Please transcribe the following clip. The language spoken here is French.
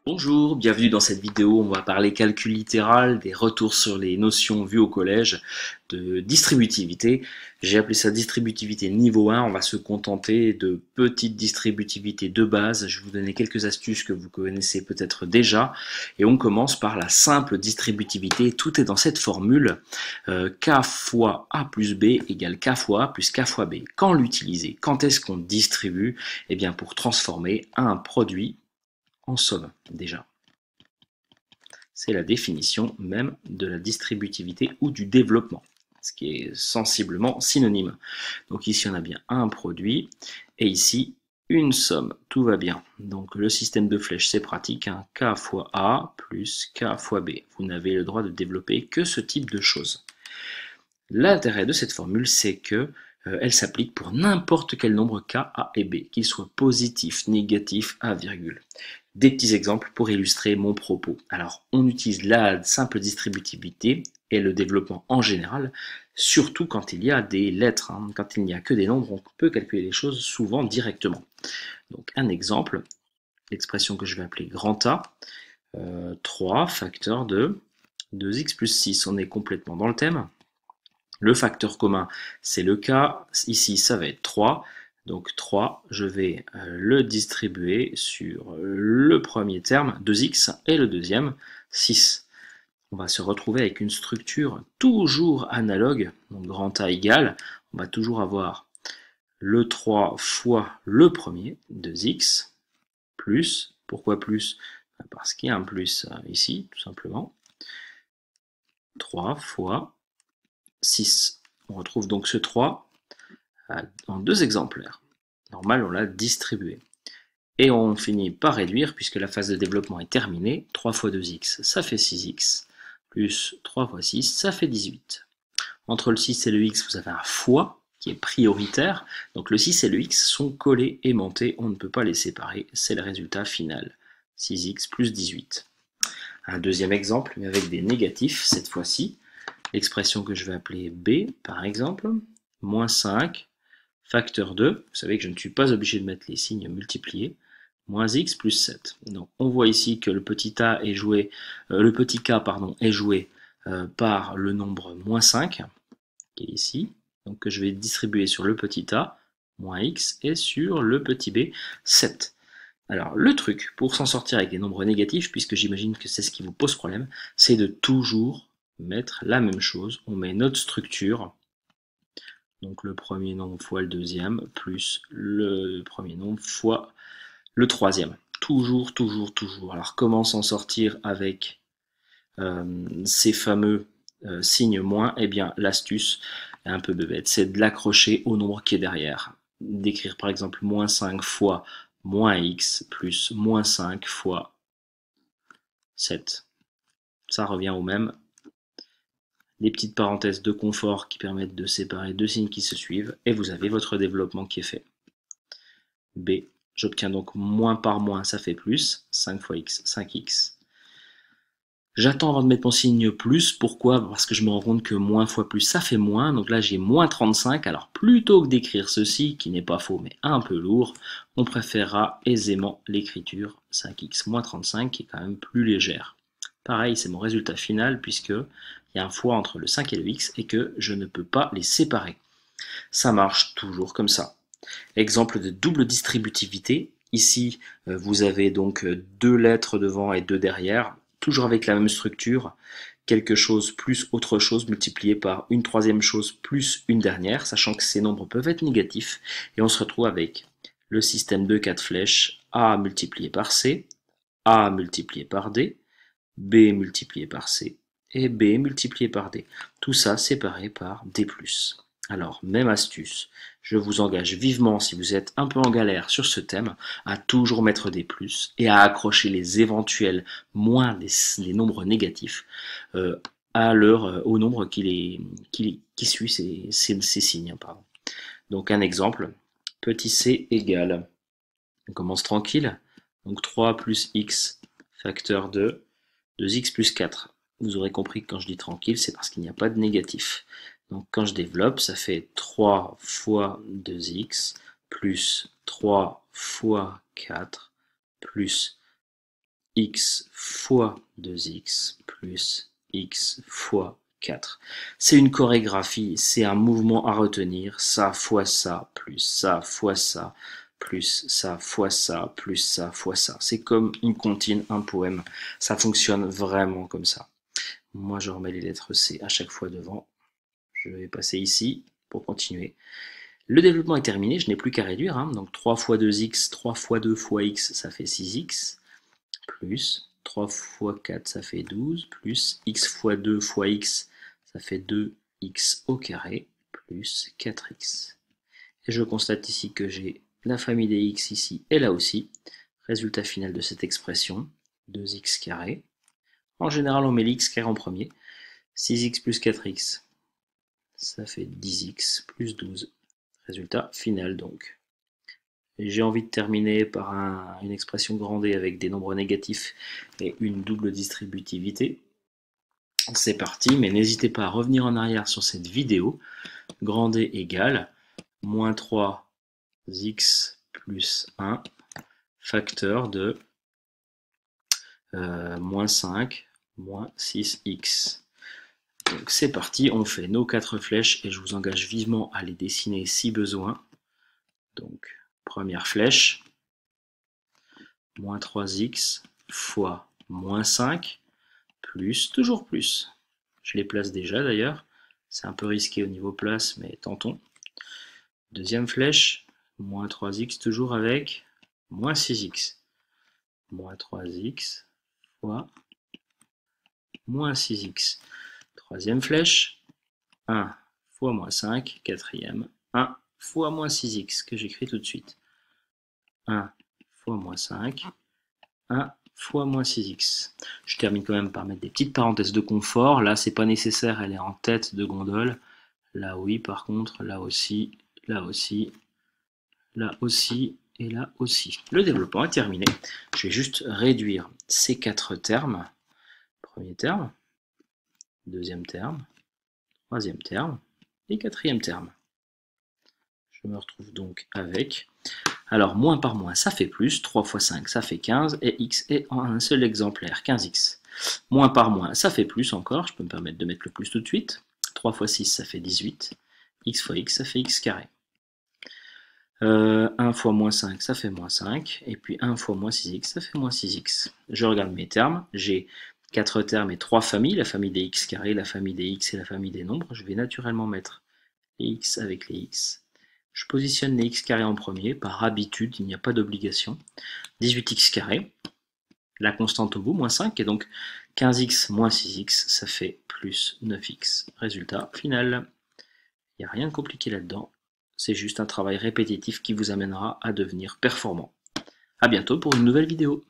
Bonjour, bienvenue dans cette vidéo. On va parler calcul littéral, des retours sur les notions vues au collège, de distributivité. J'ai appelé ça distributivité niveau 1. On va se contenter de petites distributivités de base. Je vais vous donner quelques astuces que vous connaissez peut-être déjà. Et on commence par la simple distributivité. Tout est dans cette formule. K fois A plus B égale K fois A plus K fois B. Quand l'utiliser? Quand est-ce qu'on distribue? Eh bien pour transformer un produit en somme, déjà. C'est la définition même de la distributivité ou du développement, ce qui est sensiblement synonyme. Donc ici on a bien un produit, et ici une somme, tout va bien. Donc le système de flèche c'est pratique, hein. K fois A plus K fois B. Vous n'avez le droit de développer que ce type de choses. L'intérêt de cette formule, c'est que elle s'applique pour n'importe quel nombre K, A et B, qu'il soit positif, négatif, A, virgule. Des petits exemples pour illustrer mon propos. Alors, on utilise la simple distributivité et le développement en général, surtout quand il y a des lettres. Hein. Quand il n'y a que des nombres, on peut calculer les choses souvent directement. Donc, un exemple, l'expression que je vais appeler grand A, 3 facteur de 2x plus 6. On est complètement dans le thème. Le facteur commun, c'est le K. Ici, ça va être 3. Donc 3, je vais le distribuer sur le premier terme, 2x, et le deuxième, 6. On va se retrouver avec une structure toujours analogue, donc grand A égale, on va toujours avoir le 3 fois le premier, 2x, plus, pourquoi plus? Parce qu'il y a un plus ici, tout simplement, 3 fois 6. On retrouve donc ce 3 en deux exemplaires. Normal, on l'a distribué. Et on finit par réduire, puisque la phase de développement est terminée. 3 fois 2x, ça fait 6x, plus 3 fois 6, ça fait 18. Entre le 6 et le x, vous avez un fois qui est prioritaire. Donc le 6 et le x sont collés, aimantés, on ne peut pas les séparer. C'est le résultat final. 6x plus 18. Un deuxième exemple, mais avec des négatifs cette fois-ci. L'expression que je vais appeler b, par exemple, moins 5, facteur 2, vous savez que je ne suis pas obligé de mettre les signes multipliés, moins x plus 7. Donc on voit ici que le petit a est joué, le petit k pardon, est joué par le nombre moins 5, qui est ici, donc que je vais distribuer sur le petit a, moins x, et sur le petit b, 7. Alors le truc, pour s'en sortir avec les nombres négatifs, puisque j'imagine que c'est ce qui vous pose problème, c'est de toujours mettre la même chose. On met notre structure, donc le premier nombre fois le deuxième, plus le premier nombre fois le troisième. Toujours, toujours, toujours. Alors comment s'en sortir avec ces fameux signes moins? Eh bien l'astuce est un peu bébête, c'est de l'accrocher au nombre qui est derrière. D'écrire par exemple moins 5 fois moins x plus moins 5 fois 7. Ça revient au même. Des petites parenthèses de confort qui permettent de séparer deux signes qui se suivent, et vous avez votre développement qui est fait. B, j'obtiens donc moins par moins, ça fait plus, 5 fois x, 5x. J'attends avant de mettre mon signe plus, pourquoi? Parce que je me rends compte que moins fois plus, ça fait moins, donc là j'ai moins 35, alors plutôt que d'écrire ceci, qui n'est pas faux mais un peu lourd, on préférera aisément l'écriture 5x moins 35, qui est quand même plus légère. Pareil, c'est mon résultat final, puisque il y a un fois entre le 5 et le x, et que je ne peux pas les séparer. Ça marche toujours comme ça. Exemple de double distributivité. Ici, vous avez donc deux lettres devant et deux derrière, toujours avec la même structure, quelque chose plus autre chose multiplié par une troisième chose plus une dernière, sachant que ces nombres peuvent être négatifs, et on se retrouve avec le système de 4 flèches, A multiplié par C, A multiplié par D, B multiplié par C, et B multiplié par D. Tout ça séparé par D+. Alors, même astuce, je vous engage vivement, si vous êtes un peu en galère sur ce thème, à toujours mettre des plus et à accrocher les éventuels moins des nombres négatifs au nombre qui suit ces signes. Pardon. Donc un exemple, petit c égale, on commence tranquille, donc 3 plus x facteur de 2x plus 4. Vous aurez compris que quand je dis tranquille, c'est parce qu'il n'y a pas de négatif. Donc quand je développe, ça fait 3 fois 2x plus 3 fois 4 plus x fois 2x plus x fois 4. C'est une chorégraphie, c'est un mouvement à retenir, ça fois ça, plus ça fois ça, plus ça fois ça, plus ça fois ça. C'est comme une comptine, un poème, ça fonctionne vraiment comme ça. Moi je remets les lettres C à chaque fois devant, je vais passer ici pour continuer. Le développement est terminé, je n'ai plus qu'à réduire, hein. Donc 3 fois 2x, 3 fois 2 fois x, ça fait 6x, plus 3 fois 4, ça fait 12, plus x fois 2 fois x, ça fait 2x au carré, plus 4x. Et je constate ici que j'ai la famille des x ici et là aussi. Résultat final de cette expression, 2x carré. En général, on met l'x carré en premier. 6x plus 4x, ça fait 10x plus 12. Résultat final donc. J'ai envie de terminer par une expression grandée avec des nombres négatifs et une double distributivité. C'est parti, mais n'hésitez pas à revenir en arrière sur cette vidéo. Grandée égale moins 3x plus 1 facteur de moins 5 moins 6x. Donc c'est parti, on fait nos 4 flèches et je vous engage vivement à les dessiner si besoin. Donc première flèche, moins 3x fois moins 5, plus, toujours plus. Je les place déjà d'ailleurs, c'est un peu risqué au niveau place, mais tentons. Deuxième flèche, moins 3x toujours avec moins 6x. Moins 3x fois moins 6x. Troisième flèche, 1 fois moins 5, quatrième, 1 fois moins 6x, que j'écris tout de suite. 1 fois moins 5, 1 fois moins 6x. Je termine quand même par mettre des petites parenthèses de confort. Là, c'est pas nécessaire, elle est en tête de gondole. Là, oui, par contre, là aussi, là aussi, là aussi, et là aussi. Le développement est terminé. Je vais juste réduire ces 4 termes. Premier terme, deuxième terme, troisième terme et quatrième terme. Je me retrouve donc avec... Alors, moins par moins, ça fait plus. 3 fois 5, ça fait 15. Et x est en un seul exemplaire, 15x. Moins par moins, ça fait plus encore. Je peux me permettre de mettre le plus tout de suite. 3 fois 6, ça fait 18. X fois x, ça fait x carré. 1 fois moins 5, ça fait moins 5. Et puis 1 fois moins 6x, ça fait moins 6x. Je regarde mes termes. J'ai 4 termes et 3 familles. La famille des x carrés, la famille des x et la famille des nombres. Je vais naturellement mettre les x avec les x. Je positionne les x carrés en premier, par habitude, il n'y a pas d'obligation. 18x carré, la constante au bout, moins 5, et donc 15x moins 6x, ça fait plus 9x. Résultat final. Il n'y a rien de compliqué là-dedans, c'est juste un travail répétitif qui vous amènera à devenir performant. A bientôt pour une nouvelle vidéo.